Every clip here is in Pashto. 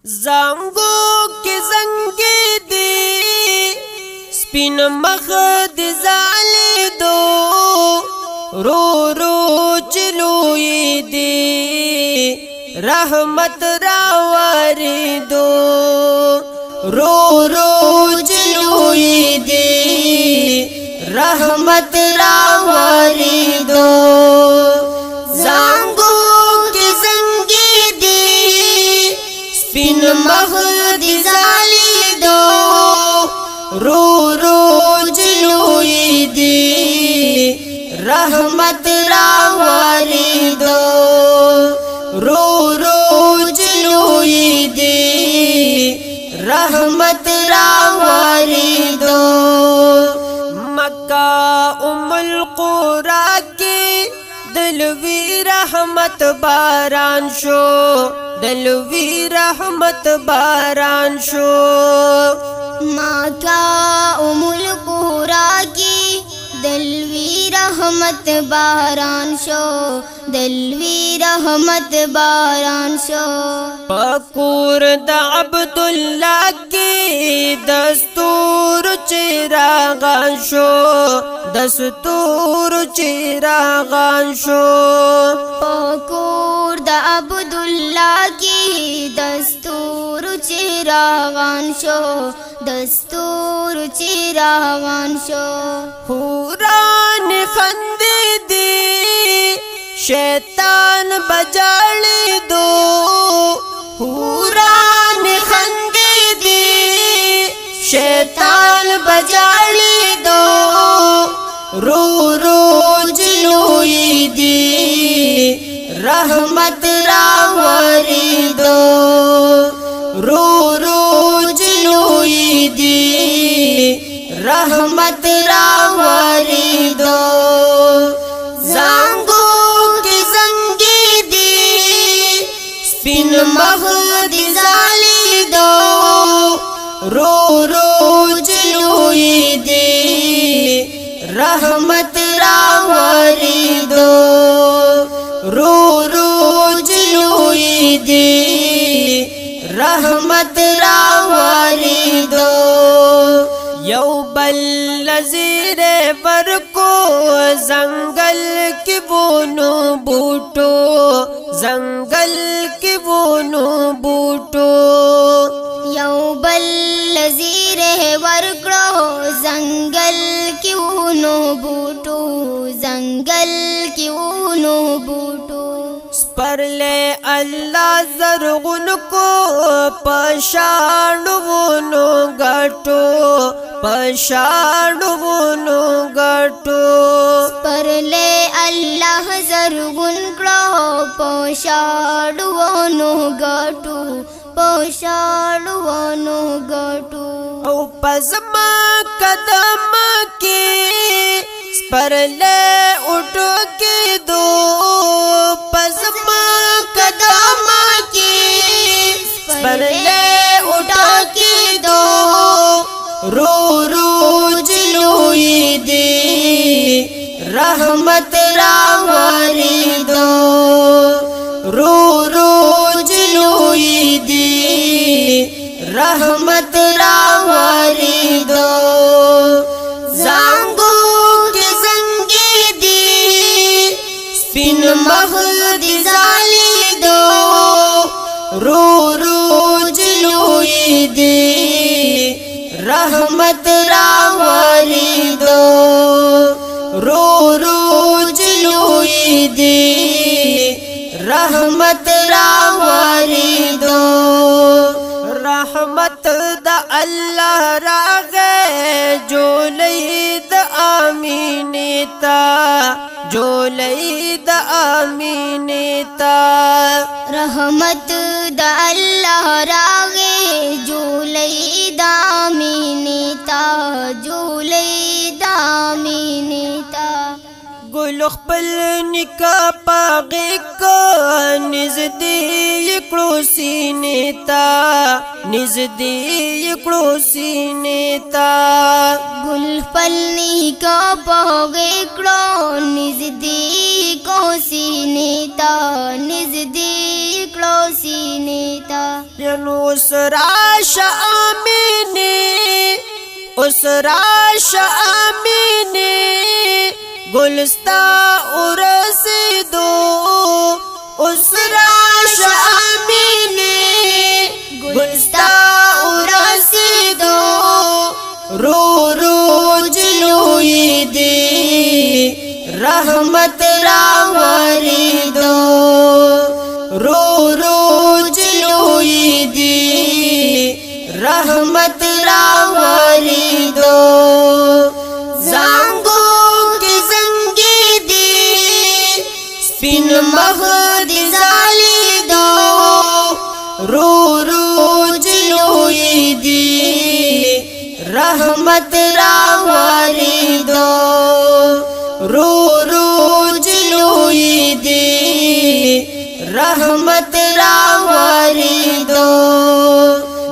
زانگو کی زنگی دی سپین مخ دی زالی دو رو رو چلوی دی رحمت راواری دو رو رو چلوی دی رحمت راواری دو زانگو کی زنگی دی سپین مخ دی زالی دو رو رو چلوی دی رحمت راواری دو رو رو چلوی دی رحمت راواری دو مکہ ام القرى کی دلوی رحمت باران شو دلوی رحمت باران شو مکہ ام القرى کی دلوی رحمت باران شو دلوی رحمت باران شو پکور دا عبداللہ کی دستور چراغان شو دستور چراغان شو پکور دا عبداللہ کی دستور چراغان شو دستور چراغان شو حوران خندی دی شیطان بجالی دو حوران خندی دی شیطان بجالی دو رو رو جلوی دی رحمت راواری دو رو رو جلوی دی رحمت راواری دو زانگو کی زنگی دی سپین مخ دی زالی دو رو رو جلوی دی رحمت راواری دو رو رو جلوی دی رحمت راواری دو یو بل نظیر ورکو زنگل کی بونو بوٹو زنگل کی بونو بوٹو یو بل نظیر ورکڑو زنگل کیونو بوٹو زنگل کیونو بوٹو سپرلے اللہ زرغن کو پشاڑونو گٹو پشاڑونو گٹو پرلے اللہ زرغن کڑو پوشاڑونو گٹو پوشاڑونو گٹو او پزما قدم کی سپرلے اٹھو کی دو پزما قدم کی سپرلے اٹھو کی دو رو رو جلوی دی رحمت راواری دو رو رو جلوی دی رحمت راواری دو زانگو کی زنگی دی سپین مخ دی زالی دو رو رو جلوی دی رحمت راواری دو رو رو جلوی دی رحمت راواری دو رحمت دا اللہ راغے جو لید آمینیتا جو لید آمینیتا رحمت دا اللہ راغے جولی دامینیتا جولی دامینیتا گل خپل نکا پاغی کو نزدې کړو سینې تا نزدې کړو سینې تا گل پلنی کا پاغے کڑو نزدی کو سینے تا نزدی کڑو سینے تا ینو اسراش آمینی اسراش آمینی گلستا ارسدو اسراش آمینی گلستا ارسدو رو رو جلوی دی رحمت راوری دو رو رو جلوی دی رحمت راوری دو زانگو کی زنگی دی سپین مخد زالی دو رو رو جلوی دی رحمت راوری دو رو رو جلوی دی رحمت راوری دو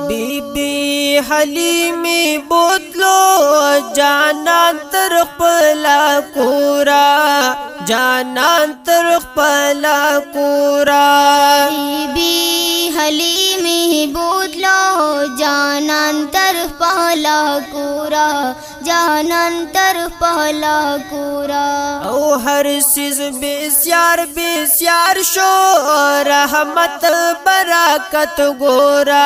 بی بی حلیمی بوتلو جانان تر خپلا کورا جانان تر خپلا کورا بی حلیمی بودلو جانان تر پہلا کورا جانان تر پہلا کورا او ہر چیز بیسیار شو رحمت برکت گورا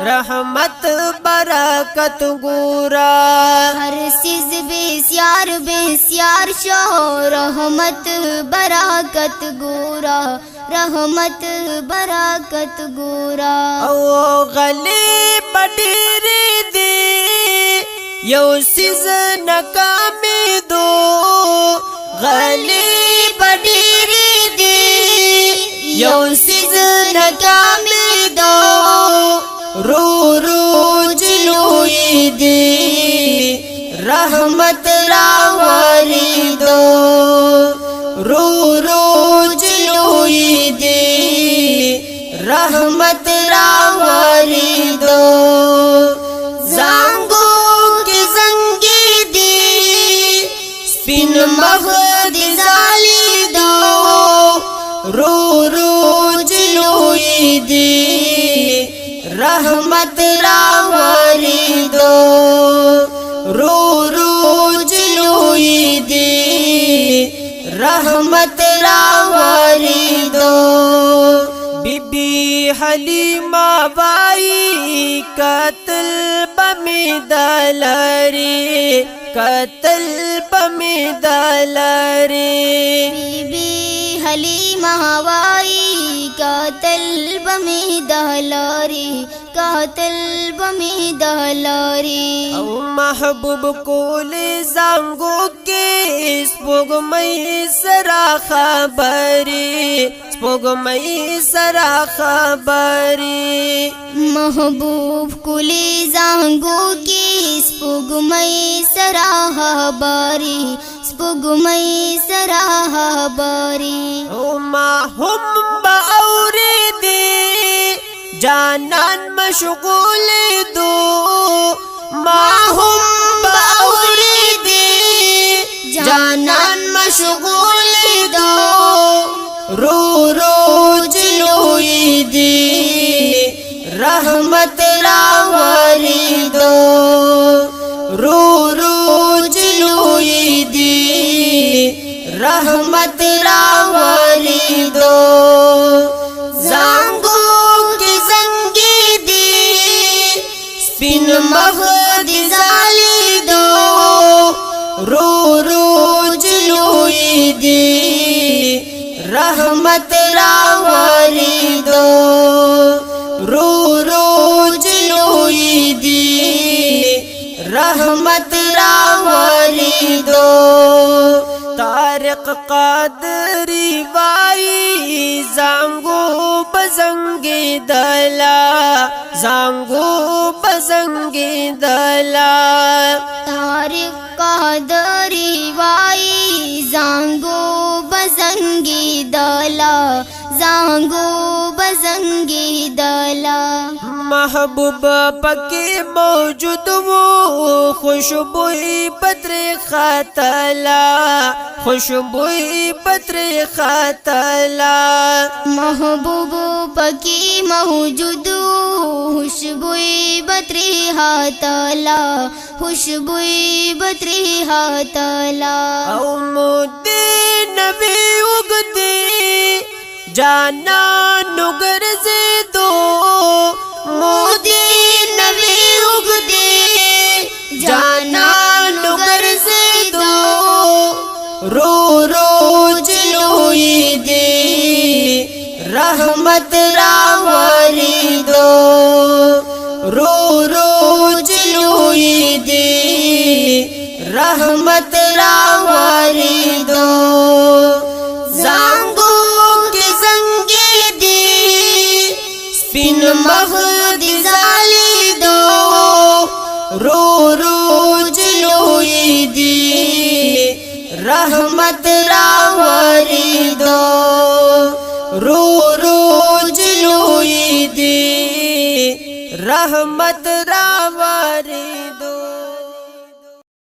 رحمت برکت گورا ہر چیز بیسیار شو رحمت برکت گورا رحمت برکت گورا او غلی بډیری دی یو سیز ناکامی دو غلی بډیری دی یو سیز ناکامی دو رو رو جلوی دی رحمت راوری دو رو رو جلوی دی رحمت راوری دو زانگو کی زنگی دی سپین مخد زالی دو رو رو جلوی دی رحمت راوری دو رو رو جلوی دی رحمت راوری دو بی بی حلیمہ بائی قتل بمی دلاری قتل بمی دلاری بی بی حلیمہ وائی قاتل بمی دہلاری قاتل بمی دہلاری او محبوب کول زانگو کے سپوږمۍ سرا خبری سپوږمۍ سرا خبری محبوب کلی زانگو کی سپوږمۍ سراہ باری سپوږمۍ سراہ باری او ما هم با اوریدی جانان مشغول دو ما هم با اوریدی جانان مشغول دو رو رو جلوی دی رحمت راوری دو رو رو جلوی دی رحمت راوری دو زانگو کی زنگی دی سپین مخد زالی دو رو رو جلوی دی رحمت راوری دو رو رو جلوی دی رحمت راوری دو طارق قادری وائی زانگو بزنگی دلا زانگو بزنگی دلا طارق قادری وائی زانگو महबूब पके मौजूद वो खुशबुई पत्र खतला खुशबुई पत्र खतला महबूब पकी मौजूद खुशबुई बत्री हातला खुशबुई बत्री हातला औ मुद्दे नबी उगदे जाना नुगर से दो मोदी नबी उगदे जाना नुगर से दो रो रो चलोई दे रहमत रावरी दो रो रो चलोई दे रहमत रावरी दो जांगो के संगे दी स्पिन महदी जाली दो रो रो चलोई दी रहमत रावरी दो रो रो चलोई दी रहमत रावरी